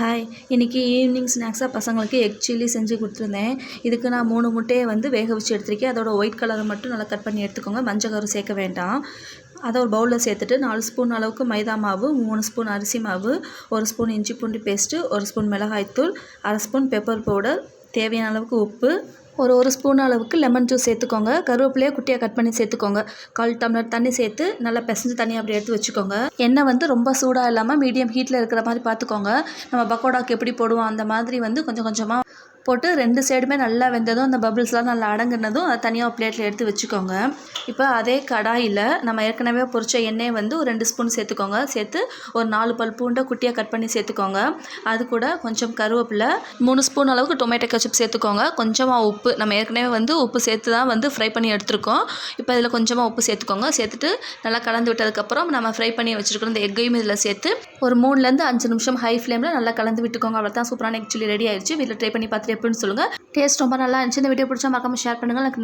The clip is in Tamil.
ஹாய், இன்றைக்கி ஈவினிங் ஸ்நாக்ஸாக பசங்களுக்கு எக் சில்லி செஞ்சு கொடுத்துருந்தேன். இதுக்கு நான் 3 முட்டையை வேக வச்சு எடுத்துருக்கேன். அதோட ஒயிட் கலரை மட்டும் நல்லா கட் பண்ணி எடுத்துக்கோங்க. மஞ்சள் கரு சேர்க்க வேண்டாம். அதை ஒரு பவுலில் சேர்த்துட்டு 4 ஸ்பூன் அளவுக்கு மைதா மாவு, 3 ஸ்பூன் அரிசி மாவு, 1 ஸ்பூன் இஞ்சி பூண்டு பேஸ்ட்டு, 1 ஸ்பூன் மிளகாய்த்தூள், அரை ஸ்பூன் பெப்பர் பவுடர், தேவையான அளவுக்கு உப்பு, ஒரு ஸ்பூன் அளவுக்கு லெமன் ஜூஸ் சேர்த்துக்கோங்க. கருவேப்பிலையை குட்டியாக கட் பண்ணி சேர்த்துக்கோங்க. 1/4 டம்ளர் தண்ணி சேர்த்து நல்லா பிசைஞ்சு தனியாக அப்படி எடுத்து வச்சுக்கோங்க. எண்ணெய் ரொம்ப சூடாக இல்லாமல் மீடியம் ஹீட்டில் இருக்கிற மாதிரி பார்த்துக்கோங்க. நம்ம பக்கோடாக்கு எப்படி போடுவோம் அந்த மாதிரி கொஞ்சம் கொஞ்சமாக போட்டு 2 சைடுமே நல்லா வெந்ததும் அந்த பபிள்ஸ்லாம் நல்லா அடங்குனதும் அதை தனியாக பிளேட்டில் எடுத்து வச்சுக்கோங்க. இப்போ அதே கடாயில் நம்ம ஏற்கனவே பொரிச்ச எண்ணெயை ஒரு 2 ஸ்பூன் சேர்த்துக்கோங்க. சேர்த்து ஒரு 4 பல் பூண்டை குட்டியாக கட் பண்ணி சேர்த்துக்கோங்க. அது கூட கொஞ்சம் கருவேப்பிலை, 3 ஸ்பூன் அளவுக்கு டொமேட்டோ கெச்சப் சேர்த்துக்கோங்க. கொஞ்சமாக உப்பு, நம்ம ஏற்கனவே உப்பு சேர்த்து தான் ஃப்ரை பண்ணி எடுத்துருக்கோம். இப்போ இதில் கொஞ்சமாக உப்பு சேர்த்துக்கோங்க. சேர்த்துட்டு நல்லா கலந்து விட்டதுக்கப்புறம் நம்ம ஃப்ரை பண்ணி வச்சுருக்கோம் இந்த எக்கையும் இதில் சேர்த்து ஒரு 3லேருந்து 5 நிமிஷம் ஹை ஃப்ளேமில் நல்லா கலந்து விட்டுக்கோங்க. அவ்வளோ தான், சூப்பரான எக் சில்லி ரெடி ஆயிடுச்சு. வீட்டில் ட்ரை பண்ணி பார்த்துட்டு எப்படின்னு சொல்லுங்கள். டேஸ்ட் ரொம்ப நல்லா இருந்துச்சு. இந்த வீடியோ பிடிச்சா மறக்காம ஷேர் பண்ணுங்கள். எனக்கு